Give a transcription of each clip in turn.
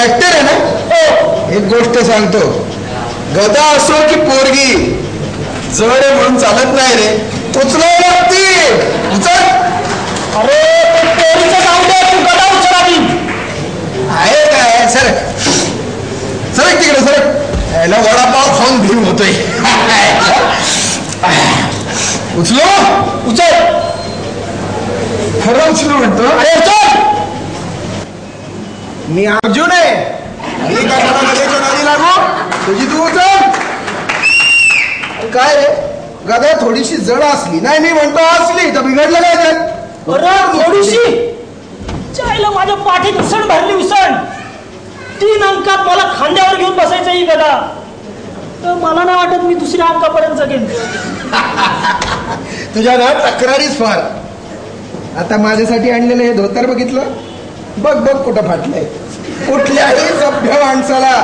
Actor आहे ना? एक गोष्ट सांगतो, गदा असो की पोरगी, जड आहे म्हणून चालत नाही रे, उचलावं लागते. उचल. अरे पोरीचं जाऊ दे, तू गदा उचलावी आहे काय? सरक सरक तिकडे, सरक. याला वडापाव खाऊन भीम होतोय. उचलो. उचल. खरं उचलो म्हणतो. अरे चल. मी अर्जुन आहे, मी काय गदाच्या नादी लागू? तुझी तू उचल. काय रे, गदा थोडीशी जड असली, नाही मी म्हणतो असली तर बिघडलं काय त्यात? अरे थोडीशी चायला माझ्या पाठीत उसण भरली, उसण. 3 अंकात मला खांद्यावर घेऊन बसायचं ही गदा. तर मला नाही वाटत मी दुसऱ्या अंकापर्यंत जगेन. तुझ्या ना तक्रारीच फार. आता माझ्यासाठी आणलेलं हे धोतर बघितलं? बघ बघ कुठं फाटलंय. कुठल्याही सभ्य माणसाला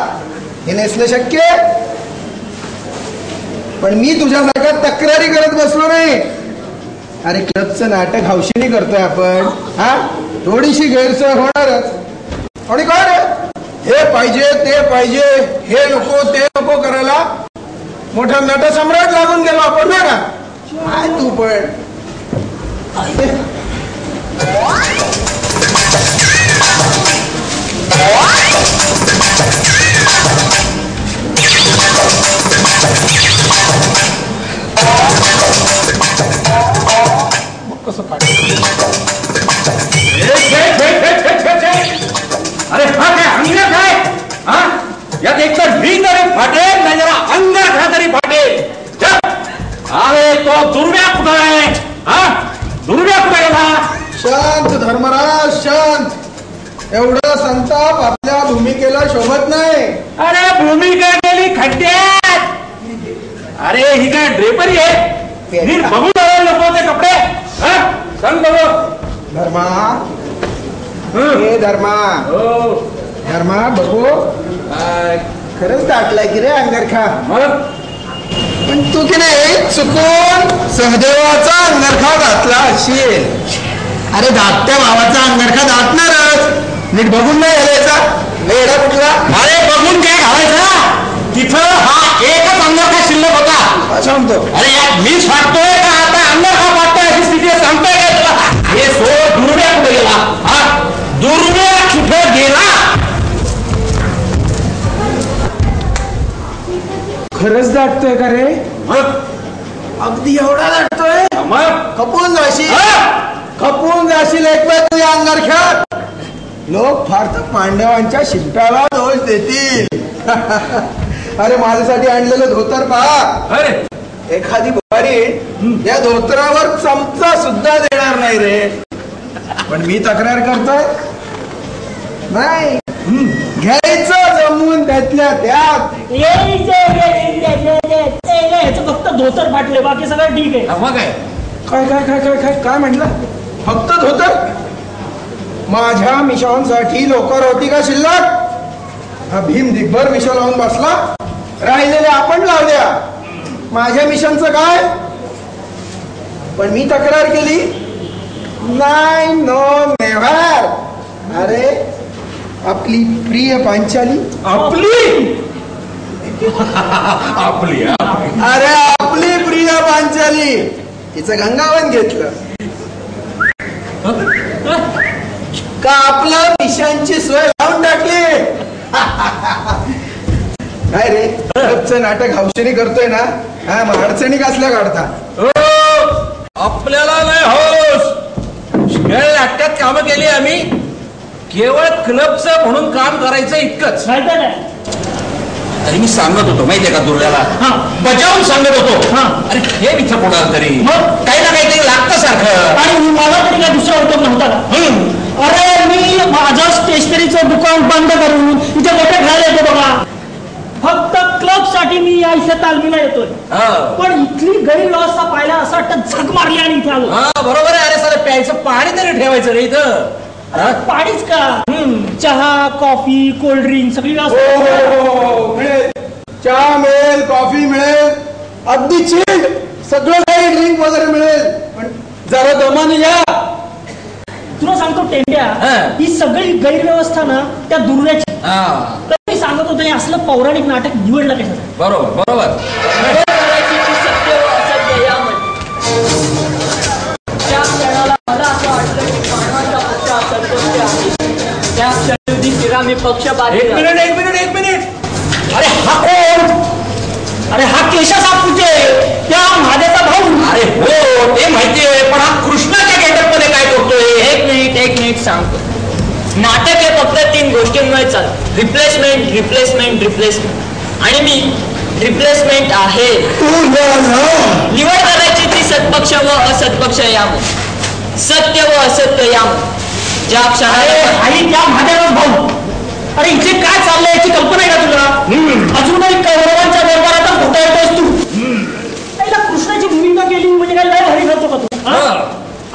हे नेसलं शक्य. पण मी तुझ्यासारखा तक्रारी करत बसलो नाही. अरे क्लबचं नाटक हौशीने करतोय आपण. हा, थोडीशी गैरसोय होणारच. आणि काय रे, हे पाहिजे ते पाहिजे, हे नको ते नको करायला मोठा नटसम्राट लागून गेलो आपण ना का? काय तू पण कसं अरे हा काय अंगात आहे? हा, यात एकतर मी तरी फाटेल, नाही जरा अंगात तरी फाटेल. अरे तो दुर्व्या कुठं आहे? हा, दुर्व्या कुठे गेला? शांत धर्मराज, शांत. एवढा संताप आपल्या भूमिकेला शोभत नाही. अरे भूमिका गेली खड्ड्यात. अरे ही काय ड्रेपरी आहे? नीट बघू नको ते कपडे. हा, सांग बघू. धर्मा, हे धर्मा, धर्मा बघू. खरंच दाटलाय की रे अंगरखा. पण तू की नाही चुकून सहदेवाचा अंगरखा घातला असेल. अरे धाकट्या भावाचा अंगरखा दाटणारच. नीट बघून नाही घालायचा. वेडा कुठला? अरे बघून काय घालायचा? तिथं हा एकच अंगरखा शिल्लक होता. सांगतो. अरे यात मीच फाटतोय का आता अंगरखा फाटतोय अशी स्थिती सांगतोय का तुला? हे सो दुर्व्या कुठे गेला? हा, दुर्व्या कुठे गेला? खरंच दाटतोय का रे? अगदी एवढा दाटतोय? खपून जाशील, खपून जाशील एक वेळ तुझ्या अंगरख्यात. लोक फार तर पांडवांच्या शिल्पाला दोष देतील. अरे माझ्यासाठी आणलेलं धोतर पहा. एखादी बुवारी या धोतरावर चमचा सुद्धा देणार नाही रे. पण मी तक्रार करतोय नाही. घ्यायचं जमून त्यातल्या त्यात. ह्याचं फक्त धोतर फाटले, बाकी सगळं ठीक आहे. मग काय काय काय काय काय काय काय म्हटलं? फक्त धोतर? माझ्या मिशनसाठी लोकर होती का शिल्लक? हा भीम दिग्भर मिशन लावून बसला, राहिलेले आपण लावल्या. माझ्या मिशनचं काय? पण मी तक्रार केली नाही. No never. अरे आपली प्रिय पांचाली, आपली आपली अरे आपली प्रिय पांचाली, तिचं गंगावन घेतलं का आपलं मिशनची सोय लावून टाकली. काय रे, क्लबचं नाटक हौशीने करतोय ना? हा, मग अडचणी कसल्या काढता? आपल्याला नाही हौस. खेळ नाटकात कामं केली आम्ही. केवळ क्लबचं म्हणून काम करायचं इतकंच. तरी मी सांगत होतो माहितीये का दुर्गाला, बजावून सांगत होतो. अरे हे इथं कोणाला तरी काही ना काहीतरी लागतं सारखं. आणि मला तरी काय दुसरा उद्योग नव्हता का? अरे मी माझं स्टेशनरीचं दुकान बंद करून इथे मोठे खेळायला येतो बघा. फक्त क्लब साठी मी या इथे तालमीला येतोय. पण इथली गैरव्यवस्था पाहिल्या असं वाटतं झक मारली आणि इथे आलो. बरोबर आहे. अरे सारं प्यायचं पाणी तरी ठेवायचं रे इथं. पाणीच का, चहा कॉफी कोल्ड्रिंक सगळी व्यवस्था मिळेल. चहा मिळेल, कॉफी मिळेल, अगदी चिल्ड सगळं काही ड्रिंक वगैरे मिळेल. पण जरा दमाने या. तुला सांगतो टेंड्या, ही सगळी गैरव्यवस्था ना त्या दुर्व्याची तर मी सांगत होतो हे असलं पौराणिक नाटक निवडलं कशासाठी? बरोबर बरोबर. सत्य व असत्य यामध्ये त्या क्षणाला मला असं वाटलं की मानवाचा पक्ष असत्य आहे. त्या क्षणी शिरा मी पक्षपाती. एक मिनिट. अरे हा कोण? अरे हा केशा सापुते, त्या महादेचा भाऊ. अरे हो ते माहितीये, पण हा कृष्णाच्या गेटअप मध्ये काय करतोय? एक मिनिट सांगतो. नाटक हे फक्त 3 गोष्टींमुळे चालतं. रिप्लेसमेंट आणि मी रिप्लेसमेंट आहे. निवड करायची ती सत्पक्ष व असत्पक्ष यामध्ये, सत्य व असत्य यामध्ये. ज्या क्षणाला आणि त्या महादेवा भाऊ, अरे इथे काय चाललंय याची कल्पना आहे का तुला? अजूनही कौरवांच्या दरबारात खोटा येतोस तू. त्याला कृष्णाची भूमिका केली म्हणजे काय लय भारी करतो का तू?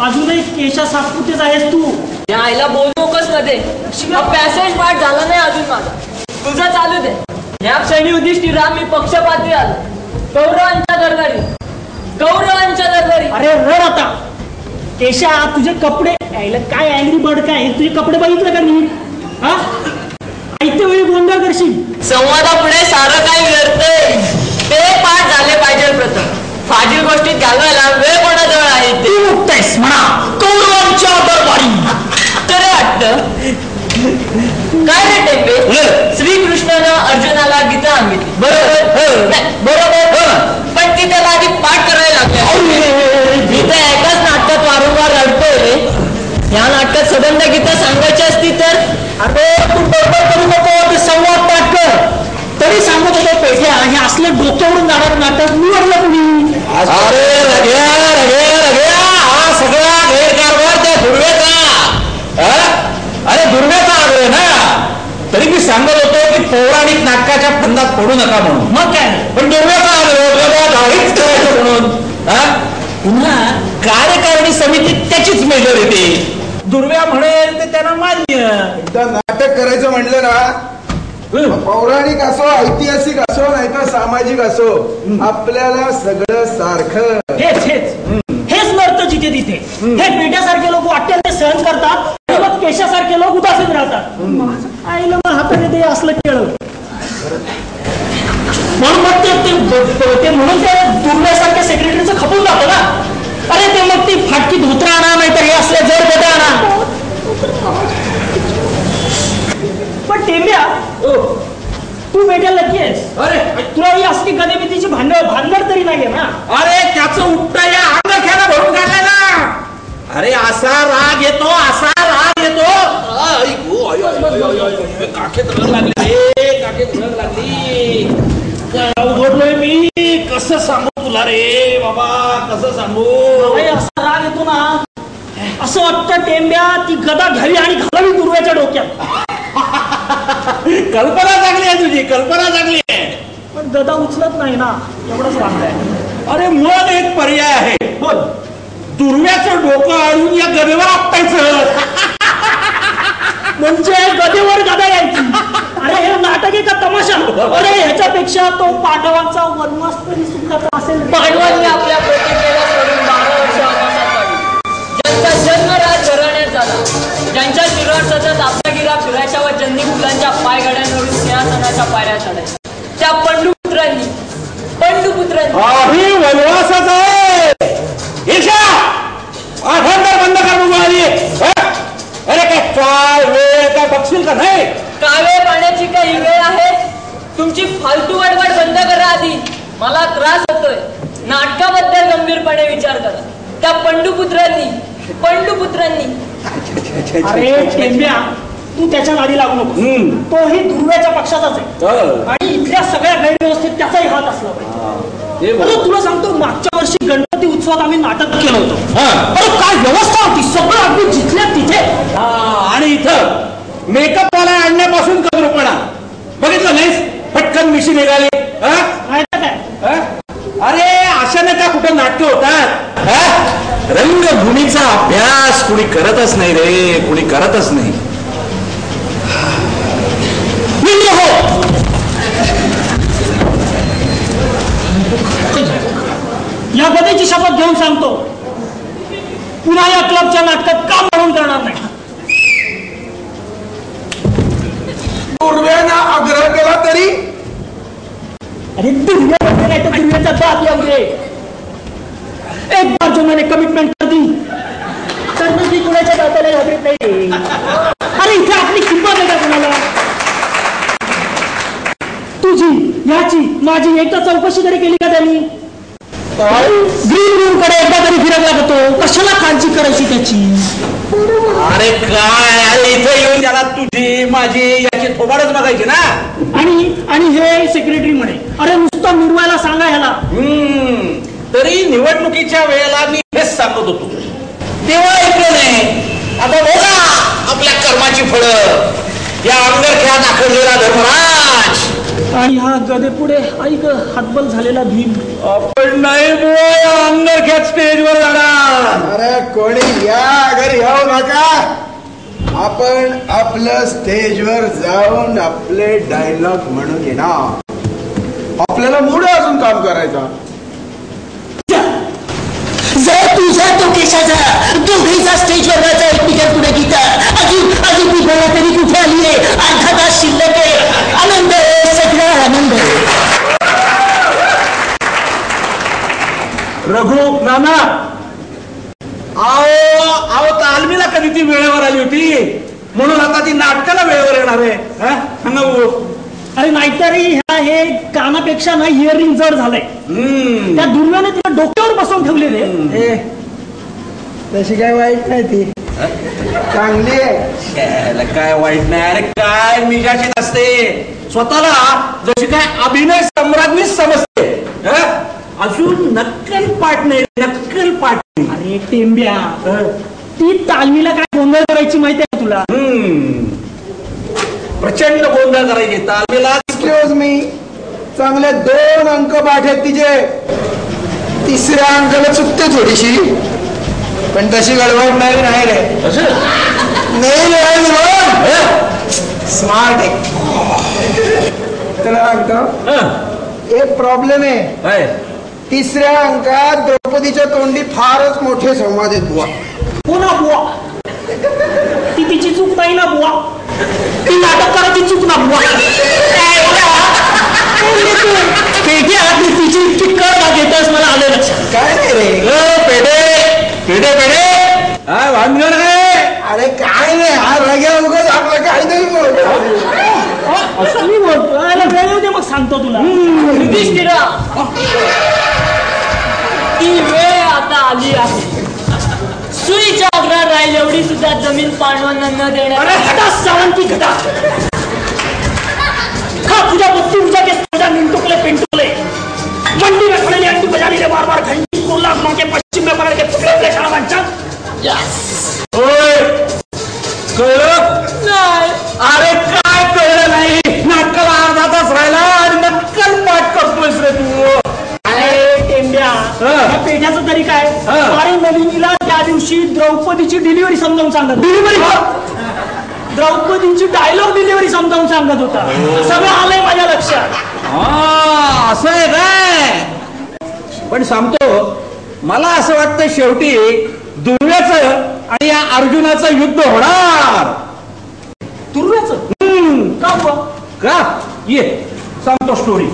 अजूनही केशा सापुतेच आहेस तू. त्या आईला बोलू नकोस मध्ये. पॅसेज पाठ झाला नाही अजून माझा, तुझा चालू दे. या क्षणी युधिष्ठिरा मी पक्षपाती आलो. कौरवांच्या दरबारी. अरे रड आता. केशा तुझे कपडे यायला काय अँग्री बर्ड काय तुझे कपडे बघितलं का मी? हा ऐकते वेळी गोंधळ करशील. संवादापुढे सारं काय व्यर्थय ते पाठ झाले पाहिजे. प्रथम फाजील गोष्टीत घालवायला वेळ कोणाजवळ आहे ते मुक्तेस म्हणा कौरवांच्या दरबारी. तर वाटतं काय रे टेंबे, श्रीकृष्णानं अर्जुनाला गीता सांगितली बरोबर, पण ती त्याला आधी पाठ करायला लागली. गीता एकाच नाटकात वारंवार रडतोय. या नाटकात सबंध गीता सांगायची असती तर. अरे तू बरोबर करू नको, ते संवाद पाठ कर. तरी सांगत होतो पेठ्या हे असले डोक्यावरून जाणार नाटक निवडलं तुम्ही. अरे रघ्या हा सगळा गैरकारभार त्या दुर्वेचा. अरे दुर्वेचा आग्रह ना. तरी मी सांगत होतो की पौराणिक नाटकाच्या फंदात पडू नका म्हणून. मग काय पण दुर्वेचा आग्रह करायचं म्हणून पुन्हा कार्यकारिणी समितीत त्याचीच मेजॉरिटी. दुर्व्या म्हणेल ते त्यांना मान्य. एकदा नाटक करायचं म्हणलं ना, पौराणिक असो, ऐतिहासिक असो, नाही तर सामाजिक असो, आपल्याला सगळं सारखं. हेच नडतं जिथे तिथे. हे पेट्यासारखे लोक वाटेल ते सहन करतात, मग केशासारखे लोक उदासीन राहतात. आईला मग हाताने ते असलं केलं म्हणून मग ते म्हणून ते दुर्व्यासारख्या सेक्रेटरीचं खपून जातं ना. अरे ते मग ती फाटकी धोत्र आणा, नाहीतर हे असले जड बेटा आणा. पण टेंब्या तू बेटा लकी आहेस. अरे तुला ही असली गदेबितीची भानगड तरी नाही ना. अरे त्याचं उपटा या अंगठ्याला भरून काढलाय ना. अरे असा राग येतो. काखेत रग लागली रे, काखेत रग लागली. अवघडलोय मी. कसं सांगू तुला रे बाबा, कसं सांगू? असा राग येतो ना, असं वाटतं टेंब्या ती गदा घ्यावी आणि घालावी दुर्व्याच्या डोक्यात. कल्पना चांगली आहे तुझी, कल्पना चांगली आहे. पण गदा उचलत नाही ना, एवढंच वाटतंय. अरे मुळात एक पर्याय आहे. बोल. दुर्व्याचं डोकं आणून या गदेवर आपटायचं. म्हणजे गदेवर गदा यायची. अरे हे नाटक आहे का तमाशा? अरे ह्याच्यापेक्षा तो पांडवांचा वनवास तरी सुखाचा असेल. पांडवांनी आपल्या प्रतिकेला सोडून 12 वर्ष वनवासात काढली. ज्यांचा जन्म राजघराण्यात झाला, ज्यांच्या शिरावर सतत आपल्यागिरा फिरायच्या व जंदी मुलांच्या पायगाड्यांवरून सिंहासनाच्या पायऱ्या चढायच्या, त्या पंडुपुत्रांनी आम्ही वनवासात आहे. ईशा आठवण बंद कर मुली. अरे काय वेळ काय बघशील का नाही? कावे पाण्याची काही वेळ आहे? तुमची फालतू वडवड बंद करा आधी. मला त्रास होतोय. नाटकाबद्दल गंभीरपणे विचार करा. त्या पंडुपुत्रांनी अरे टेंब्या तू त्याच्या नादी लागू नको. तोही दुर्व्याच्या पक्षाचाच आहे आणि इथल्या सगळ्या गैरव्यवस्थेत त्याचाही हात असला पाहिजे. तुला सांगतो, मागच्या वर्षी गणपती उत्सवात आम्ही नाटक केलं होतं. काय व्यवस्था होती, सगळं अगदी जिथल्या तिथे. आणि इथं मेकअप वाला आणण्यापासून कदरूपणा बघितलं नाहीस? पटकन मिशी निघाली. अरे अशाने का कुठं नाटकं होतात? रंगभूमीचा अभ्यास कुणी करतच नाही रे, कुणी करतच नाही. या गदेची शपथ घेऊन सांगतो, पुन्हा या क्लबच्या नाटकात काम म्हणून करणार नाही. दुर्व्यानं आग्रह केला तरी अरे दुर्व्या नाही तर दुर्व्याचा बाप येऊ दे. एक बार जो मैंने कमिटमेंट कर दी तर मी कुणाच्या बापाला घाबरत नाही. अरे इथे आपली किंमत आहे का कुणाला? तुझी याची माझी एकदा चौकशी तरी केली का त्यांनी? ग्रीन रूम कडे एकदा तरी फिरकला का तो? कशाला खालची करायची त्याची? अरे काय, अरे इथे येऊन त्याला तुझी माझी याची थोबाडच बघायची ना. आणि हे सेक्रेटरी म्हणे अरे नुसतं मिरवायला सांगा ह्याला. तरी निवडणुकीच्या वेळेला मी हेच सांगत होतो, तेव्हा ऐकलं नाही. आता बघा आपल्या कर्माची फळं. या अंगरख्या दाखवलेला धर्मराज आणि हा गदे पुढे ऐक हातबल झालेला भीम. आपण नाही बुवा अंगरख्यात स्टेजवर जाणार. अरे कोणी या घरी येऊ नका. आपण आपलं स्टेजवर जाऊन आपले डायलॉग म्हणून येणार. आपल्याला मूड अजून काम करायचा. जर तुझा तो केशाचा दोघीचा स्टेजवर जायचा एकमेकांपुढे पुढे गीता अजून ती गोळा तरी कुठे आली आहे? अर्धा तास शिल्लक आहे. आनंद आहे, सगळा आनंद आहे. रघु नाना आओ तालमीला कधी ती वेळेवर आली होती म्हणून आता ती नाटकाला वेळेवर येणार आहे. सांगा भाऊ. अरे नाहीतरी हे कानापेक्षा ना इयरिंग जड झालंय. त्या दुर्व्याने तिला डोक्यावर बसवून ठेवले रे. तशी काय वाईट नाही ती, चांगली आहे. काय वाईट नाही. अरे काय मिजाची नसते. स्वतःला जशी काय अभिनय सम्राज्ञीच समजते. अजून नक्कल पाठ नाही, नक्कल पाठ. अरे टेंब्या ती तालमीला काय गोंधळ करायची माहिती आहे तुला? प्रचंड गोंधळ करायचे तालमीला. एक्सक्यूज मी, चांगले 2 अंक पाठ आहेत तिचे. 3ऱ्या अंकाला चुकते थोडीशी, पण तशी गडबड नाही रे. स्मार्ट आहे. त्याला सांगतो एक प्रॉब्लेम आहे. 3ऱ्या अंकात द्रौपदीच्या तोंडी फारच मोठे संवाद आहेत बुवा. पुन्हा बुवा ती तिची चूक नाही ना बुवा. ती नाटक करायची चूक ना बुवा. तिची इतकी कर घेतस मला आले लक्षात. काय नाही रे. पेढे पेढे पेढे काय भानगड आहे? अरे काय नाही, हा रग्या उगाच आपलं काही नाही बोलतो. असं मी बोलतो. वेळ येऊ दे मग सांगतो तुला. युधिष्ठिरा, ती वेळ आता आली आहे. सुईच्या अग्रात राहील एवढी सुद्धा जमीन पांडवांना न देणार. अरे हटा सावंती घटा. खा तुझ्या बुद्धी उजा के तुझ्या मिंटुकले पिंटुकले मंडी में खड़े अंटी बजाने के बार बार घंटी कुर्ला घुमा के पश्चिम में पकड़ के टुकड़े हुए शाळांचा. कळलं नाही? अरे काय कळलं नाही? नाटकाला अर्धा तास राहिला आणि नक्कल पाठ करतोयस रे तू. अरे टेंब्या पेढ्याचं तरी काय? अरे नलिनीला त्या दिवशी द्रौपदीची डिलिव्हरी समजावून सांगत. द्रौपदीची डायलॉग डिलिव्हरी समजावून सांगत होता. सगळं आलंय माझ्या लक्षात. असं आहे काय? पण सांगतो, मला असं वाटतं शेवटी दुर्व्याचं आणि या अर्जुनाचं युद्ध होणार. दुर्व्याचं का बुवा? का ये सांगतो स्टोरी.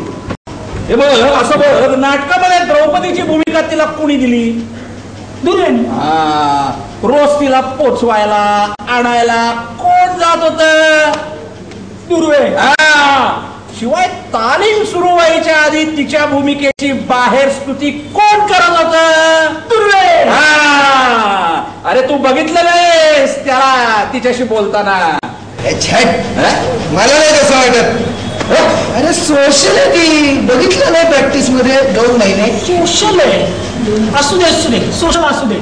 हे बघ असं बघ, नाटकामध्ये द्रौपदीची भूमिका तिला कोणी दिली? दुर्व्याने. रोज तिला पोचवायला आणायला कोण जात होत? दुर्वे. शिवाय तालीम सुरू व्हायच्या आधी तिच्या भूमिकेची बाहेर स्तुती कोण करत होत? दुर्वे. अरे तू बघितलं नाहीस त्याला तिच्याशी बोलताना? मला नाही कसं वाटत. अरे सोशल आहे ती, बघितलं नाही प्रॅक्टिस मध्ये 2 महिने. सोशल आहे असू दे सोशल असू दे.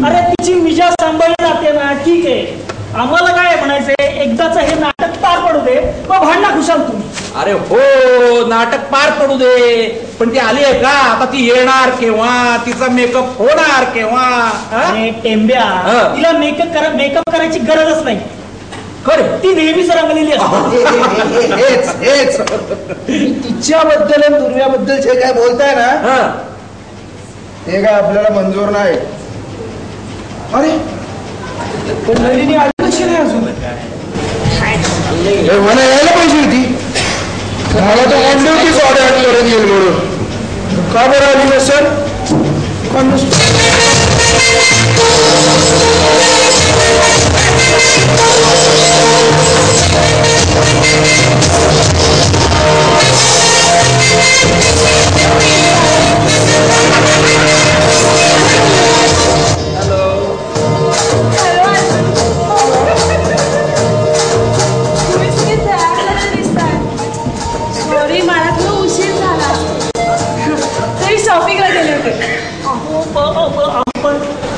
अरे तिची मिजा सांभाळली जाते ना, ठीक आहे. आम्हाला काय म्हणायचंय, एकदाच हे नाटक पार पडू दे मग भांडणा खुशाल तुम्ही. अरे हो, नाटक पार पडू दे, पण ती आली आहे का? आता ती येणार केव्हा? तिचा मेकअप होणार केव्हा? अरे टेंब्या, तिला मेकअप करायची गरजच नाही. खरं ती नेहमीच रंगलेली असते. तिच्याबद्दल आणि दुर्व्याबद्दल जे काय बोलताय ना ते काय आपल्याला मंजूर नाही. अरे पण नलिनी आली कशी नाही अजून? मला यायला पाहिजे. मला तर ऑन ड्युटी 8:30 परत येईल म्हणून. का बरं आली ना सर?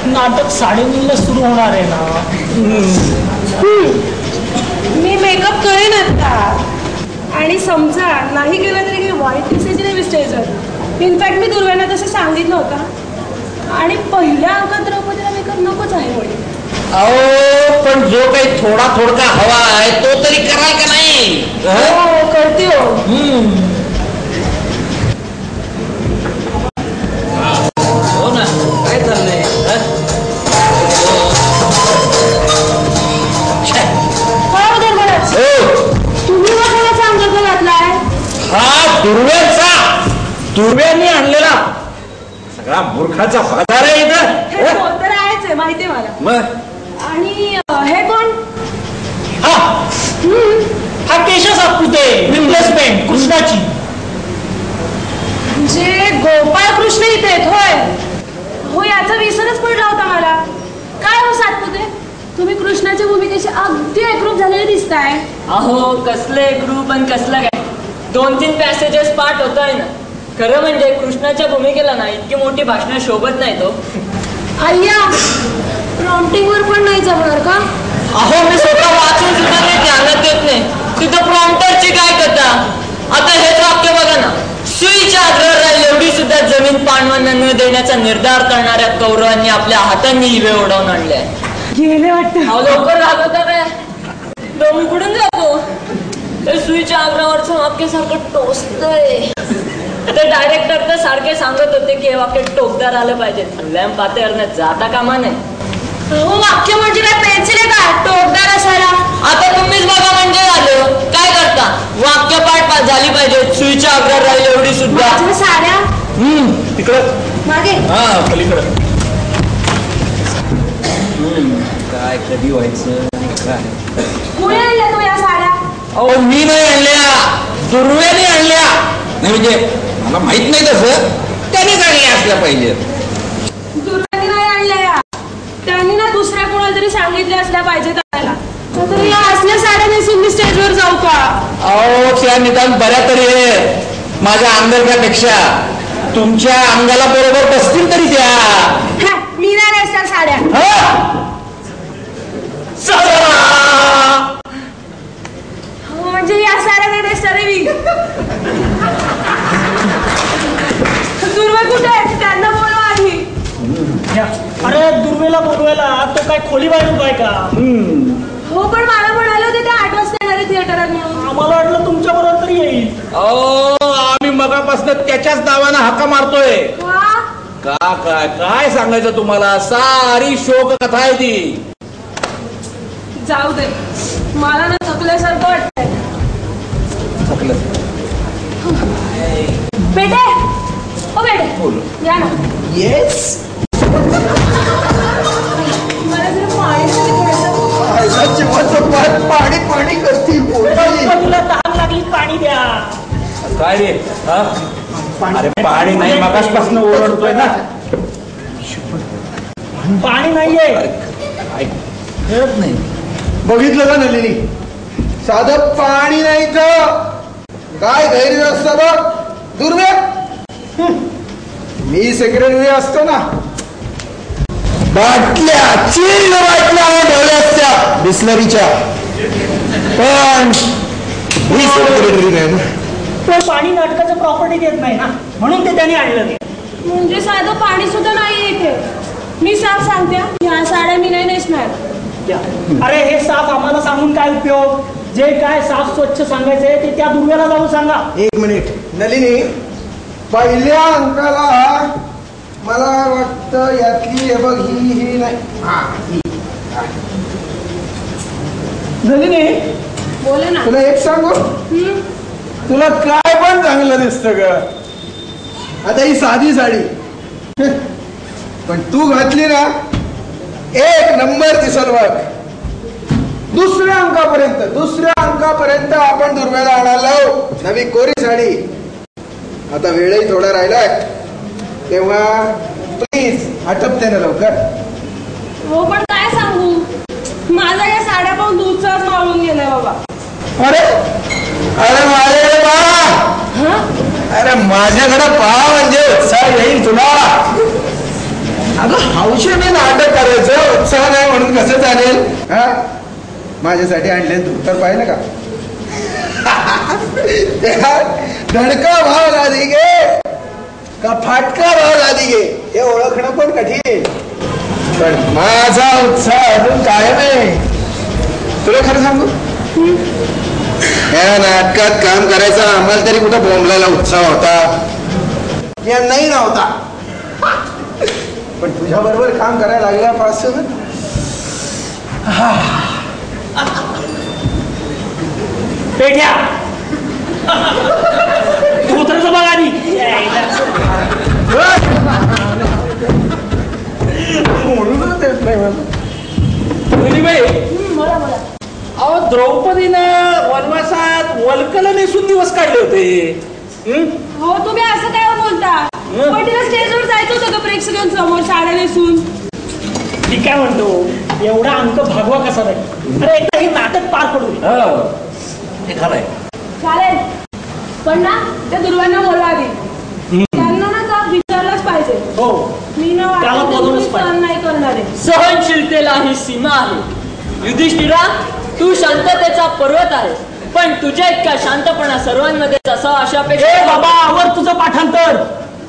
नाटक 9:30 सुरू होणार आहे ना. मी मेकअप करेन आता. आणि समजा नाही केलं तरी काही वाईट दिसायची नाही स्टेजवर. इनफॅक्ट मी दुर्व्याला तसं सांगितलं होतं. आणि पहिल्या अंकात द्रौपदीला मेकअप नकोच आहे म्हणे. अहो पण जो काही थोडका हवा आहे तो तरी कराल का नाही? हो करते हो. दुर्व्यांनी आणलेला सगळा मूर्खाचा बाजार आहे इथं. तर आहेच आहे माहितीये मला. मग आणि हे कोण? हा केश सातपुते रिप्लेसमेंट कृष्णाची. म्हणजे गोपाळ कृष्ण इथे आहेत होय. हो याचा विसरच पडला होता मला. काय हो सातपुते, तुम्ही कृष्णाच्या भूमिकेशी अगदी एकरूप झालेले दिसताय. अहो कसले एकरूप आणि कसलं काय. 2-3 पॅसेजेस पाठ होत आहे ना. खरं म्हणजे कृष्णाच्या भूमिकेला ना इतकी मोठी भाषणं शोभत नाही तो. अय्या प्रॉम्प्टिंग वर पण नाही जमणार का? अहो मी स्वतः वाचून सुद्धा ते ध्यानात येत नाही. तिथं प्रॉम्प्टरची काय कथा. आता हेच वाक्य बघा ना. सुईच्या आग्रह राहील एवढी सुद्धा जमीन पांडवांना न देण्याचा निर्धार करणाऱ्या कौरवांनी आपल्या हातांनी ही वेळ उडवून आणले. गेले वाटतं. अहो लवकर रागवता काय. दम कुठून जातो. ते सुईच्या आग्रहावरचं वाक्य सारखं टोचतंय. ते डायरेक्टर तर सारखे सांगत होते की हे वाक्य टोकदार आलं पाहिजे. लॅम्प पातळीवर जाता कामा नाही. वाक्य म्हणजे काय पेन्सिल आहे का टोकदार असायला. आता तुम्हीच बघा म्हणजे झालं. काय करता वाक्य पाठ झाली पाहिजे. सुईच्या आग्रह राहील एवढी सुद्धा. साड्या तिकडं मागे. हा पलीकडं. काय कधी व्हायचं काय. कुणी आणल्या तू या साड्या? अहो मी नाही आणल्या, दुर्व्याने आणल्या. नाही म्हणजे मला माहित नाही तसं. त्याने आणल्या असल्या पाहिजे. दुर्व्याने नाही आणल्या या. त्यांनी ना दुसऱ्या कोणाला तरी सांगितल्या असल्या पाहिजे त्याला. तर या असल्या साड्या नेसून मी स्टेजवर जाऊ का? अहो त्या निदान बऱ्या तरी आहे माझ्या अंगरख्यापेक्षा. तुमच्या अंगाला बरोबर बसतील तरी त्या. मी नाही नेसणार साड्या. म्हणजे या साड्या नाही नेसणार मी. दुर्वा कुठे आहे? त्यांना बोलवा आधी. अरे दुर्वेला बोलवायला तो काय खोली बाहेर उभाय का? हो पण मला म्हणाले होते ते 8 वाजता येणारे थिएटरात नेऊन. आम्हाला वाटलं तुमच्या बरोबर तरी येईल. अहो आम्ही मगापासून त्याच्याच नावानं हाका मारतोय. का काय काय सांगायचं तुम्हाला. सारी शोक कथा आहे ती. जाऊ दे मला ना थकल्यासारखं वाटतंय. थकलं बेटे ओ बेटे या ना. येस मला जरा पाणी थोडंसं पाणी पाणी करतील. तुला तहान लागली पाणी द्या. काय रे. अरे पाणी नाही मगासपासून ओरडतोय ना. पाणी नाहीये. कळत नाही. बघितलं का नलिनी, साधं पाणी नाही तर काय धैर्य असतं बघ. दुर्वे मी सेक्रेटरी असतो ना. बाटल्या चिल्ड बाटल्या ठेवल्या असत्या बिस्लरीच्या. पण मी सेक्रेटरी नाही ना. पण पाणी नाटकाचं प्रॉपर्टी देत नाही ना म्हणून ते त्याने आणलं नाही. म्हणजे साधं पाणी सुद्धा नाही इथे. मी साफ सांगते ह्या साड्या मी नाही नेसणार. अरे हे साफ आम्हाला सांगून काय उपयोग. जे काय साफ स्वच्छ सांगायचंय ते त्या दुर्व्याला जाऊन सांगा. 1 मिनिट नलिनी, पहिल्या अंकाला मला वाटतं यातली हे बघ ही नाही. नलिनी बोले ना. तुला एक सांगू, तुला काय पण चांगलं दिसतं ग. आता ही साधी साडी पण तू घातली ना एक नंबर दिसल बघ. दुसऱ्या अंकापर्यंत आपण दुर्व्याला आणायला नवी कोरी साडी. आता वेळही थोडा राहिलाय तेव्हा प्लीज आटपते ना लवकर. हो पण काय सांगू, माझा या साड्या पाहून दूधचाच मावळून गेलाय बाबा. अरे अरे माझ्याकडे पहा, अरे माझ्याकडे पहा म्हणजे उत्साह येईल तुला. अगं हौशेने नाटक करायचं, उत्साह नाही म्हणून कसं चालेल. हा माझ्यासाठी आणले तू तर पाहिलं का. धडका भाव लादी गे का फाटका भाव लादी गे हे ओळखणं पण कठीण. पण माझा उत्साह अजून कायम आहे. तुला खरं सांगू, या नाटकात काम करायचा आम्हाला तरी कुठं बोंबलायला उत्साह होता, यांनाही नव्हता. पण तुझ्या बरोबर काम करायला लागल्यापासून पेट्या धोत्राचं बघ आधी. म्हणूनच येत नाही मला. अहो द्रौपदीनं वनवासात वल्कल नेसून दिवस काढले होते. हो तुम्ही असं काय बोलता, पण तिला स्टेजवर जायचं होतं का प्रेक्षकांसमोर साड्या नेसून. ती काय म्हणतो एवढा अंक भागवा कसा नाही. अरे एकदा हे नाटक पार पडू दे. हे खरंय. चालेल पण ना त्या दुर्वांना बोलवा आधी. त्यांना ना जाब विचारलाच पाहिजे. हो मी ना त्याला बोलवलंच पाहिजे. सहन नाही करणार आहे. सहनशीलतेला ही सीमा आहे. युधिष्ठिरा, तू शांततेचा पर्वत आहे, पण तुझ्या इतका शांतपणा सर्वांमध्ये असा अशापेक्षा. ए बाबा आवर तुझं पाठांतर.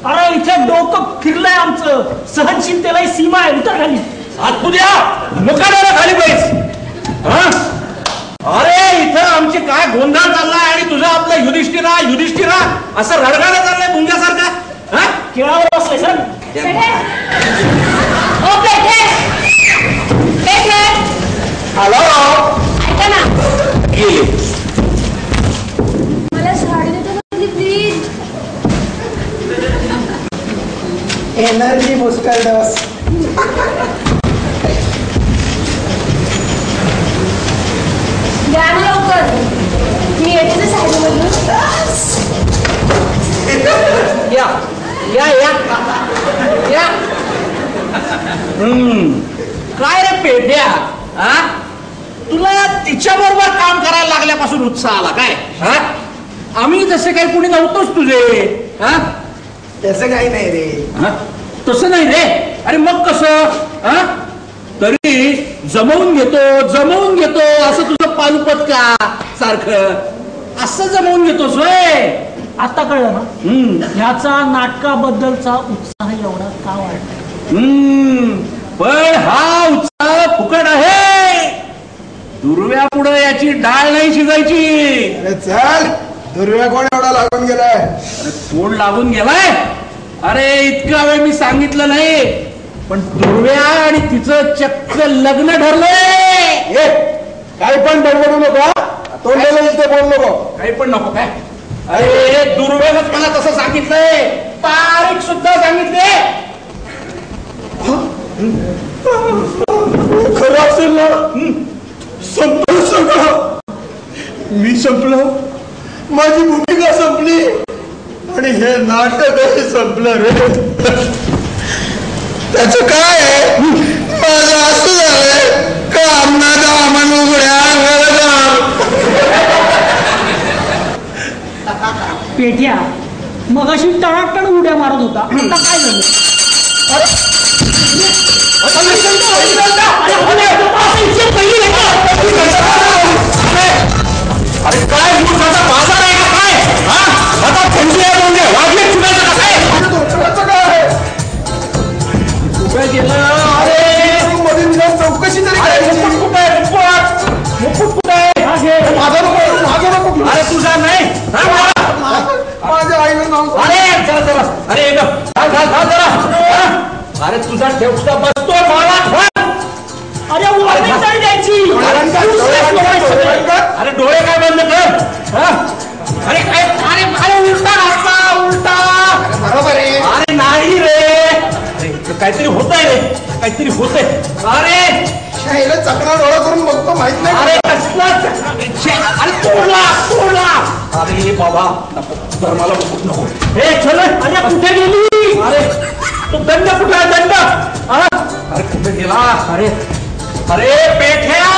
अरे इथे डोकं फिरलंय आमचं. सहनशीलतेला सीमा आहे. उतर खाली. हातपुद्या मुकाट्याला खाली पाहिजे. अरे इथं आमची काय गोंधळ चाललाय आणि तुझं आपलं युधिष्ठिरा असं रडगाडं चाललंय मुंग्यासारखं. केळावर बसलाय सर. ओ पेठे हॅलो ऐका ना, गेले. मला साडी देतो माझी प्लीज. Energy booster dose. द्या ना लवकर, मी येते ना साडी बदलून. या या या या. काय रे पेट्या, तुला तिच्या बरोबर काम करायला लागल्यापासून उत्साह आला काय? आम्ही जसे काही कुणी नव्हतोच तुझे. त्याचं काही नाही रे. तसं नाही रे. अरे मग कसं? तरी जमवून घेतो असं तुझं पालुपत का सारखं असं जमवून घेतोस वय. आता कळलं ना ह्याचा नाटकाबद्दलचा उत्साह एवढा का वाढला. पण हा उत्साह फुकट आहे. दुर्व्या पुढे याची डाळ नाही शिजायची. अरे चल, दुर्व्या कोण एवढा लागून गेलाय. अरे तोंड लागून गेलाय. अरे इतका वेळ मी सांगितलं नाही, पण दुर्व्या आणि तिचं चक्क लग्न ठरलंय. काही पण बडबडू नको. तोंडाला इथे बोल नको. काही पण नको काय. अरे दुर्व्यानंच मला तसं सांगितलंय. तारीख सुद्धा सांगितले. खरं असेल ना. संपलं सगळं. मी संपलो, माझी भूमिका संपली आणि हे नाटकही संपलं रे. त्याच काय आहे, माझं असं झालंय का आमनाचा आमान उघड्या पेट्या मग अशी टणाटण उड्या मारत होता. आता काय झालं? अरे काय मूर्खाचा बाजार आहे का काय? आता थंडी आहे म्हणजे वाजले चुकायचं का काय? कुठे गेलं? अरे मध्ये निदान चौकशी तरी करायची. मुकुट कुठे आहे? माझा नको. अरे तुझा नाही. माझ्या आईला नाव. अरे चला अरे जरा. अरे तुझा ठेवता बसतो मला. अरे वॉर्निंग तरी द्यायची. अरे डोळे काय बंद कर. अरे काय काहीतरी होतंय रे, काहीतरी होतंय. अरे शाहीला चक्रा डोळा करून बघतो, माहित नाही. अरे कसला अरे तोडला. अरे बाबा नको, धर्माला नको. हे चल, अरे कुठे गेली? अरे तो दंड कुठे आहे? दंड अरे कुठे गेला? अरे पेठ्या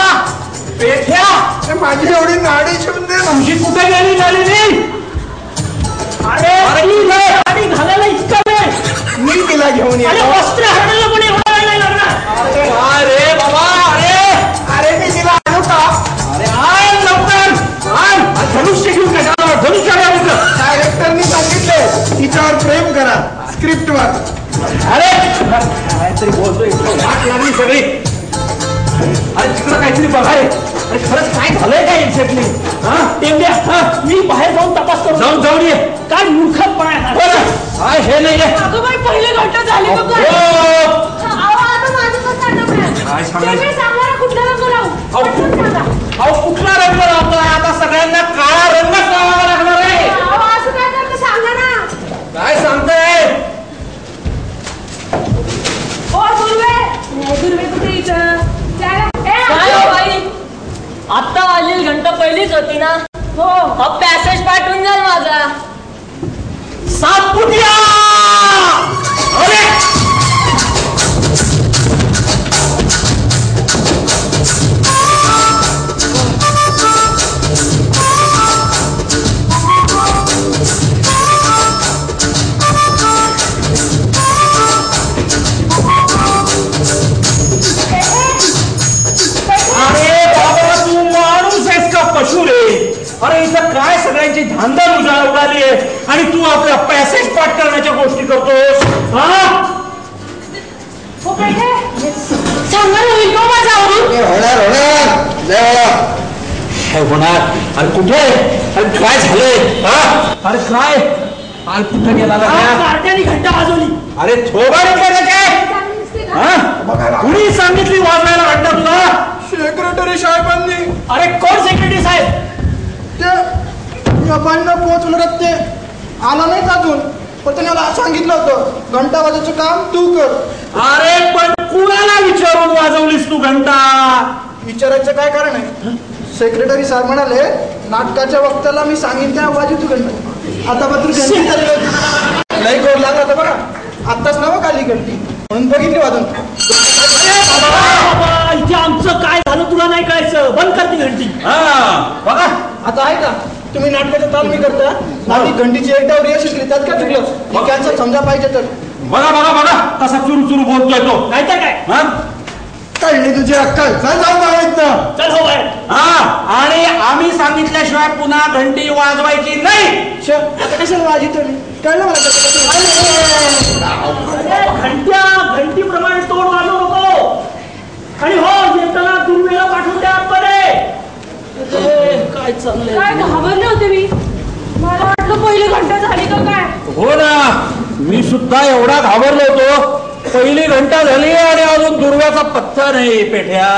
माझी एवढी नाडी शिवून दे. तुझी कुठे गेली? झाली नाही. अरे गाडी घालायला इतका वेळ मी तिला घेऊन येतो. वस्त्र हरवलं पण एवढा वेळ नाही लागणार. अरे बाबा, अरे मी तिला आणू का? अरे आण लवकर आण. धनुष्य घेऊन कशाला? धनुष्य डायरेक्टरनी सांगितले तिच्यावर प्रेम करा स्क्रिप्टवर. अरे काहीतरी बोलतोय, वाट लागली सगळी. अरे तिकडं काहीतरी बघाय. अरे खरंच काय झालंय काय एक्झॅक्टली? मी बाहेर जाऊन तपास करू. जाऊन ये. काय मूर्खपणा आहे हा. हे नाही अगं बाई, पहिले घंटा झाली बघ. काय सांगायचं? कुठला रंग लावू? कुठला रंग लावतोय? आता सगळ्यांना काळा रंगच लावावा लागणार आहे. असं काय करतं सांगा ना. काय सांगताय? दुर्वे कुठे इथं? काय हो बाई, आता वाजलेली घंटा पहिलीच होती ना. हो, पॅसेज पाठवून द्याल माझा. सातपुतिया. अरे अरे इथं काय सगळ्यांची धांदल उडाली आहे आणि तू आपल्या पॅसेज पाठ करण्याच्या गोष्टी करतोस. होणार. अरे कुठे? अरे काय झालंय? अरे काय? अरे कुठे गेला? कारट्याने घंटा वाजवली. अरे थोबाड काय? कुणी सांगितली वाजवायला घंटा तुला? सेक्रेटरी साहेबांनी. अरे कोण सेक्रेटरी साहेब? ते व्यापारीला पोहोचलं रे, ते आला नाही अजून, पण त्याला सांगितलं होतं घंटा वाजायचं काम तू कर. अरे पण कुणाला विचारून वाजवलीस तू घंटा? विचारायचं काय कारण आहे? सेक्रेटरी साहेब म्हणाले नाटकाच्या वक्ताला मी सांगितलं त्या वाजू तू घंटा. आता मात्र घंटी चालली होती, लई गोड लागला होता बघा. आत्ताच नवं काली घंटी म्हणून बघितली वाजून. इथे आमचं काय झालं तुला नाही कळायचं? बंद कर ती घंटी. बघा आता आहे का तुम्ही नाटकाचा ताल मी करता आणि घंटीची एकदा रिया शिकली त्यात काय चुकलं? हे कॅन्सर समजा पाहिजे तर. बघा कसा चुरू बोलतोय तो. नाही तर काय? कळली तुझी अक्कल. चल जाऊ मागितलं. चल हो बाहेर. आणि आम्ही सांगितल्याशिवाय पुन्हा घंटी वाजवायची नाही. आता कशाला वाजितो मी? कळलं मला घंटीप्रमाणे तोड वाजवू नको. आणि हो, येताना दुर्वेला पाठवून द्या बरे. काय चाललंय? काय घाबरले होते मी. मला वाटलं पहिली घंटा झाली का काय. हो ना, मी सुद्धा एवढा घाबरलो होतो. पहिली घंटा झाली आणि अजून दुर्व्याचा पत्ता नाही. पेठ्या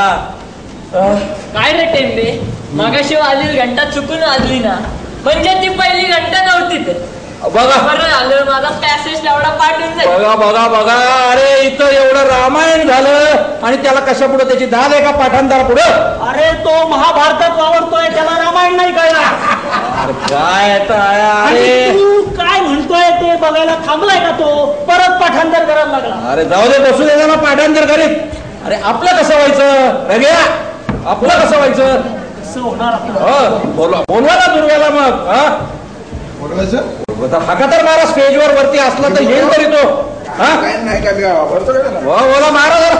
काय रे टेंबे, मागाशी वाजलेली घंटा चुकून वाजली ना, म्हणजे ती पहिली घंटा नव्हती. बघा बरं झालं, माझा पॅसेज एवढा पाठवून जाईल. बघा. अरे इथं एवढं रामायण झालं आणि त्याला कशा पुढे त्याची दाद आहे का पाठांतर पुढं? अरे तो महाभारतात वावरतोय, त्याला रामायण नाही कळला. काय अरे तू काय म्हणतोय ते बघायला थांबलाय का तो? परत पाठांतर करायला लागला. अरे जाऊ दे, बसू दे त्याला पाठांतर करीत. अरे आपलं कसं व्हायचं रग्या? आपलं कसं व्हायचं? कसं होणार आपलं? बोलवा ना दुर्व्याला मग. हाका तर मारा स्टेजवर वरती असला तर येईल तरी तो. नाही का बोला मारा जरा.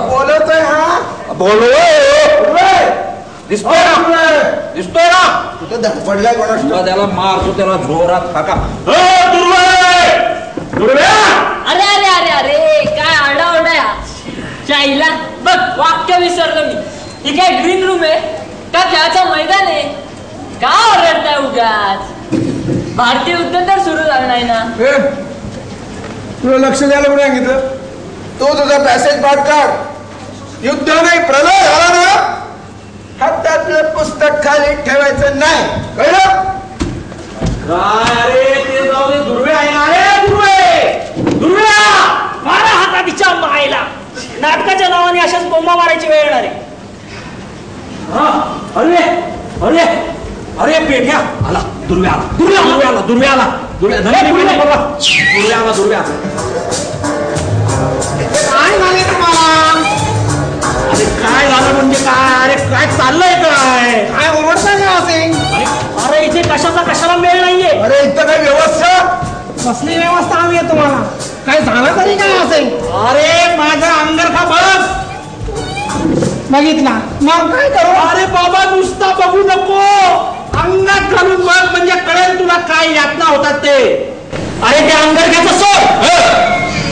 बोलतोय हा. बोलवोय. दिसतोय ना? कुठं धडपडलाय कोणा? त्याला मारतो, त्याला जोरात हाका. अरे अरे अरे अरे काय आरडाओरडा चाईला. बघ, वाक्य विसरलो मी. ही काय ग्रीन रूम आहे का खेळाचं मैदान आहे? का ओरडताय उगाच? भारतीय युद्ध तर सुरू झालं नाही ना. तुला लक्ष द्यायला कोणी सांगितलं? तो तुझा पॅसेज पाठ काढ. युद्ध नाही, प्रलय झाला ना, हातातलं पुस्तक खाली ठेवायचं नाही, कळलं? काय? अरे ते जाऊ दे, दुर्वे आहे ना. अरे दुर्वे दुर्व्या आला. दुर्व्या काय झाले तुम्हाला? अरे काय झालं म्हणजे काय? अरे काय चाललंय काय ओरडता का असे? अरे इथे कशाला मेळ नाहीये. अरे इथं काही व्यवस्था? कसली व्यवस्था हवी आहे तुम्हाला? काय झालं तरी काय असेल? अरे माझा अंगरखा बघ. बघितला मग काय करू? अरे बाबा नुसता बघू नको, अंगात घालून बघ म्हणजे कळेल तुला काय यातना होतात ते. अरे त्या अंगरख्याचं सोड,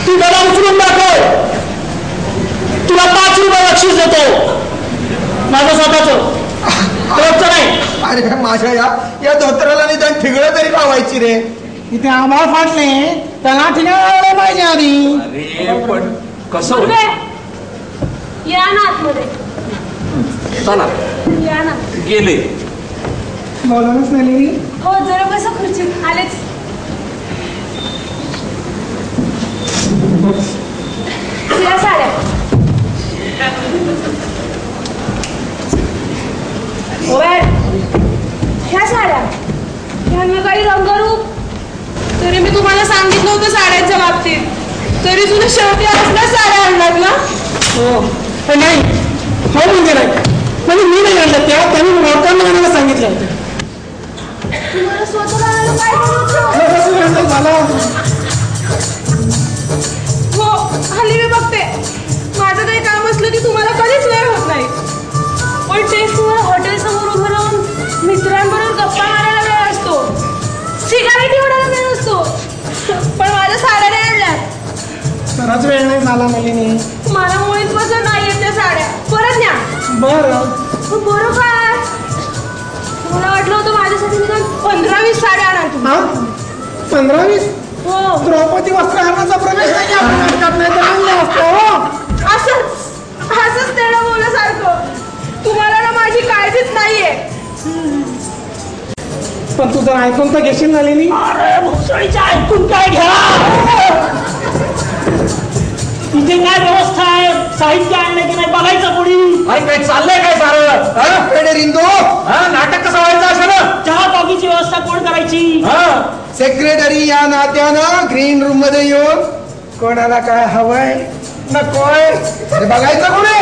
तू मला उचलून दाखव. तुला 5 रुपये बक्षीस देतो, माझं स्वतःच नाही. अरे माझ्या या धोत्राला निदान ठिगळं तरी लावायची रे. इथे आम्हाला फाटले त्याला ठिकाण पाहिजे आधी. अरे पण कसं दुर्वे, या ना आतमध्ये. चला या ना. गेले. बोलूनच नाही. हो जरा कसं खुर्चीत आलेच. या साड्या ह्या साड्या ह्यांना काही रंगरूप. तरी मी तुम्हाला सांगितलं होतं साड्यांच्या बाबतीत, तरी तुला शेवटी असल्या साड्या आणणार ना. हो नाही, हो म्हणजे नाही, म्हणजे मी नाही आणलं, त्यांनी लोकांना आणायला सांगितलं होतं. तुम्हाला स्वतःला आणायला काय करायचं? मला हो हल्ली मी बघते, माझं काही काम असलं की तुम्हाला कधीच वेळ होत नाही. पण तेच तुम्हाला हॉटेल समोर उभं राहून मित्रांबरोबर गप्पा मारायला वेळ असतो, सिगारेट एवढायला वेळ असतो. पण माझ्या साड्या नाही आणल्यात. खराच वेळ नाही झाला मुलीने. मला मुळीच पसंत नाहीये त्या साड्या, परत न्या. बरं बरं काय? मला वाटलं होतं माझ्यासाठी निदान 15-20 साड्या आणा तुम्ही. 15-20? हो द्रौपदी वस्त्रहरणाचा प्रवेश नाही आपण नाटकात, नाही तर आणले असतो. असंच तेवढं बोलल्यासारखं. तुम्हाला ना माझी काळजीच नाहीये. पण तुझं ऐकून तर घेशील ना लेनी? अरे भोसडीच्या ऐकून काय घ्या. इथे काय व्यवस्था आहे, साहित्य आणलं की नाही बघायचं कोणी. अरे काय चाललंय काय सारं? रिंदो नाटक कसं व्हायचं असं? चहा कॉफीची व्यवस्था कोण करायची? सेक्रेटरी या नात्यानं ग्रीन रूम मध्ये येऊन कोणाला काय हवंय नकोय हे बघायचं कोणी.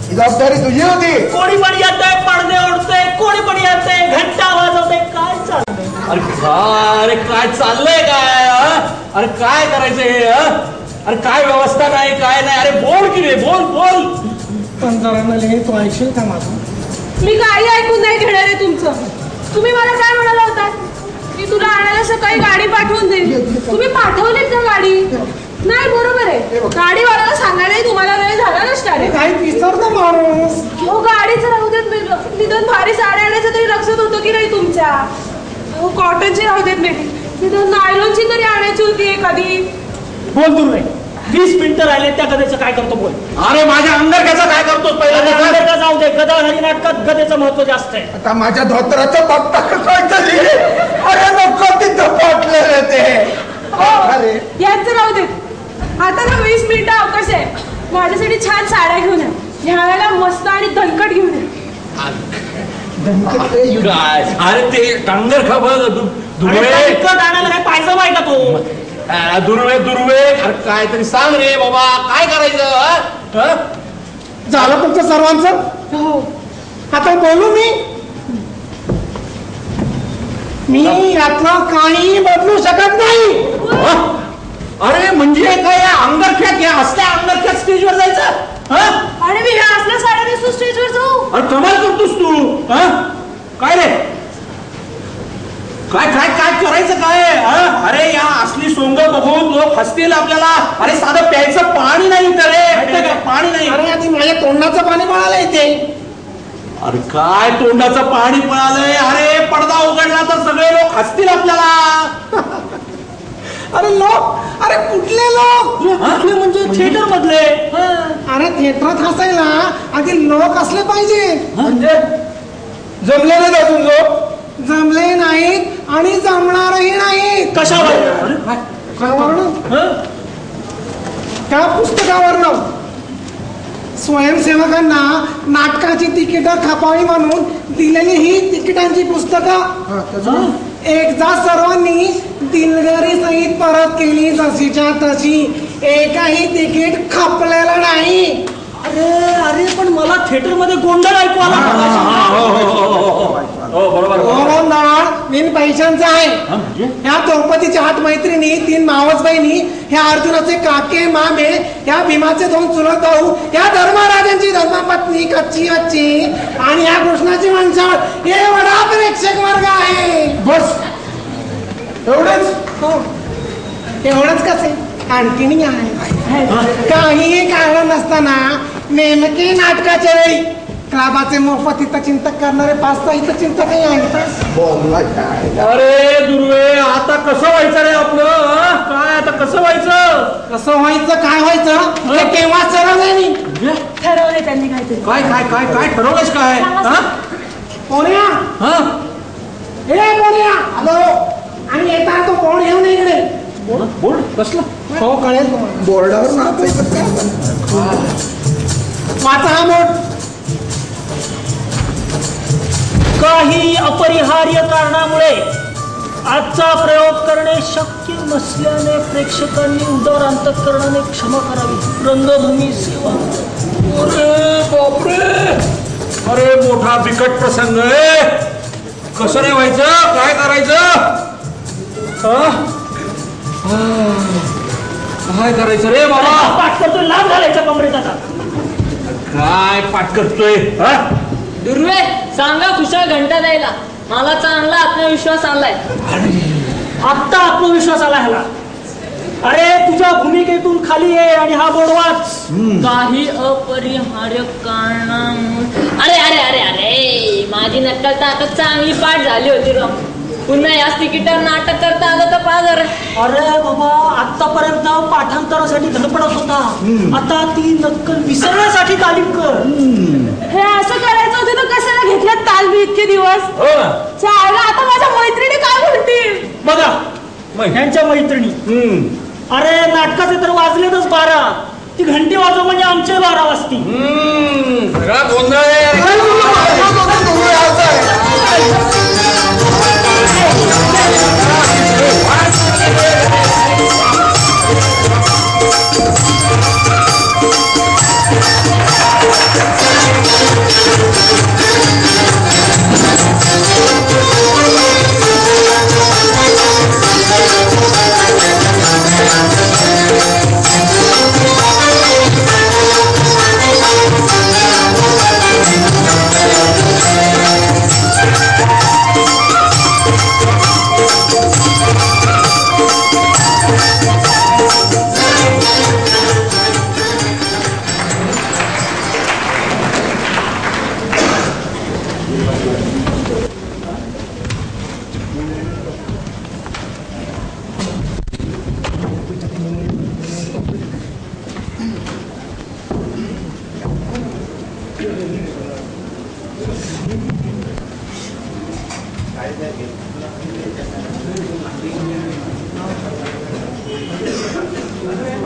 ही जबाबदारी तुझी होती. कोणी पण येतंय, पडदे ओढतंय, कोणी पण येतंय, घंटा वाजवतंय, काय चाललंय? अरे काय चाललंय काय? अरे काय करायचं हे? अरे काय व्यवस्था नाही काय नाही. अरे बोल की रे, बोल. पण जरा नलिनी तू ऐकशील का माझं? मी काही ऐकून नाही घेणार आहे तुमचं. तुम्ही मला काय म्हणाला होतात की तुला आणायला सकाळी गाडी पाठवून देईल. तुम्ही पाठवलीत का गाडी? नाही बरोबर आहे, गाडीवाल्याला सांगायलाही तुम्हाला वेळ झाला नसणार आहे. काही विसरतो माणूस. हो गाडीचं राहू देत, निदान भारी साड्या आणायचं तरी लक्षात होतं की नाही तुमच्या? हो कॉटनची राहू देत नाही, निदान नायलॉनची तरी आणायची होती एखादी. बोल तू रे, 20 मिनिटं राहिले, त्या गदेचं काय करतो बोल. अरे माझ्या अंगरख्याचा काय करतोस पहिला? जाऊ दे, गदावरी नाटकात गदेचं महत्व जास्त आहे. आता माझ्या धोत्राचं बघता कळतरी. अरे नको तिथं पाटलं रे ते. अरे यांचं राहू देत. आता ना 20 मिनिटं अवकाश आहे, माझ्यासाठी छान साड्या घेऊन या. ह्यावेळेला मस्त आणि दणकट घेऊन या. काय? अरे ते अंगरखा बघ. दणकट आणायला काय पाहिजे आहे का तो? दुर्वे अरे काय तरी सांग रे बाबा, काय करायचं? झालं तुमचं सर्वांचं? हो आता बोलू मी यातलं काही बदलू शकत नाही. अरे म्हणजे काय या अंगरख्यात, या असल्या अंगरख्यात स्टेजवर जायचं? आणि मी ह्या असल्या साड्या नेसून स्टेजवर जाऊ? अरे कमाल करतोस तू. काय रे, काय काय काय करायचं काय? अरे या असली सोंग बघून लोक हसतील आपल्याला. अरे साधं प्यायचं पाणी नाही तर रे, पाणी नाही. अरे आधी माझ्या तोंडाचं पाणी पळालं इथे. अरे काय तोंडाचं पाणी पळालंय? अरे पडदा उघडला तर सगळे लोक हसतील आपल्याला. अरे लोक, अरे कुठले लोक? म्हणजे थिएटर मधले. अरे थिएटरात हसायला आधी लोक असले पाहिजे. म्हणजे जमले नाही अजून लोक? जमले नाहीत आणि जमणारही नाहीत. कशावर? त्या पुस्तकावरनं स्वयंसेवकांना नाटकाची तिकीट खपावी म्हणून दिलेली ही तिकिटांची पुस्तकं एकदा सर्वांनी दिलगिरी सहित परत केली जशीच्या तशी. एकही तिकीट खपलेलं नाही. अरे अरे पण मला थिएटर मध्ये गोंधळ ऐकू आला. गोंधळ बिन पैशांचा आहे. ह्या द्रौपदीच्या हात मैत्रिणी, 3 मावस बहिणी, ह्या अर्जुनाचे काके मामे, ह्या भीमाचे 2 चुलत भाऊ, ह्या धर्मराजांची धर्मपत्नी कच्ची वच्ची आणि ह्या कृष्णाची वंशावळ, हे एवढा प्रेक्षक वर्ग आहे. बस एवढंच? हो, एवढंच कसे आणखीन आहे. काहीही कारण नसताना नेमके नाटकाच्या वेळी क्लाबाचे मोफत हितचिंतक करणारे 5 हितचिंतकही आहेत. अरे दुर्वे, आता कसं व्हायचं रे आपलं? काय आता कसं व्हायचं? कसं व्हायचं, काय व्हायचं हे केव्हा ठरवलंय. ठरवले त्यांनी काहीतरी. काय काय काय काय ठरवलंच काय? पोण्या, हे पोण्या, हॅलो. आणि येताना तो कोण येऊ नये इकडे. बोर्ड कसलं? हो, कळेल तुम्हाला. बोर्डावर नाव वाचा हा बोर्ड. काही अपरिहार्य कारणामुळे आजचा प्रयोग करणे शक्य नसल्याने प्रेक्षकांनी उदार अंतःकरणाने क्षमा करावी. रंगभूमी सेवा. अरे बापरे, अरे मोठा बिकट प्रसंग आहे. कसं नाही व्हायचं, काय करायचं? काय करायचं रे बाबा? पाठ करतोय, लाभ घालायचा कमरेत आता. काय पाठ करतोय? दुर्वे, सांगा कुशल घंटा द्यायला. मला चांगला आत्मविश्वास आलाय. आत्ता आत्मविश्वास आला ह्याला. अरे तुझ्या भूमिकेतून खाली ये आणि हा बोर्ड वाच. काही अपरिहार्य कारणामुळे. अरे अरे अरे अरे, माझी नक्कल तर आता चांगली पाठ झाली होती रो. पुन्हा याच तिकीटावर नाटक करता आलं तर पाहणार. अरे बाबा, आतापर्यंत पाठांतरासाठी धडपडत होता, आता ती नक्कल विसरण्यासाठी तालीम कर. हे असं करायचं होतं तर कशाला घेतलं तालमी इतके दिवस. चायला आता माझ्या मैत्रिणी काय म्हणतील बघा, ह्यांच्या मैत्रिणी. अरे नाटकाचे तर वाजलेतच 12. ती घंटी वाजव म्हणजे आमचे 12 वाजतील. सगळा गोंधळ आहे.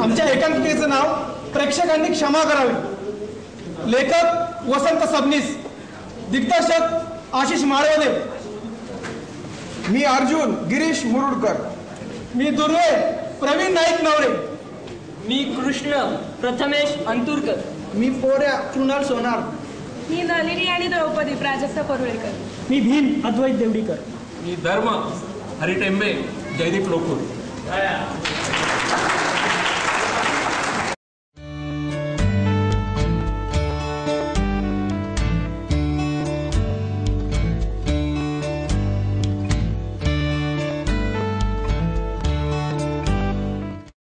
आमच्या एकांकिकेचं नाव प्रेक्षकांनी क्षमा करावी. लेखक वसंत सबनीस, दिग्दर्शक आशिष माळवदे. मी अर्जुन गिरीश मुरुडकर. मी दुर्वे प्रवीण नाईक नवरे. मी कृष्ण प्रथमेश अंतुरकर. मी पोऱ्या कृणाल सोनार. मी नलिनी आणि द्रौपदी प्राजक्ता परुळेकर. मी भीम अद्वैत देवडीकर. मी धर्म हरिटेंबे जयदीप लोकूर.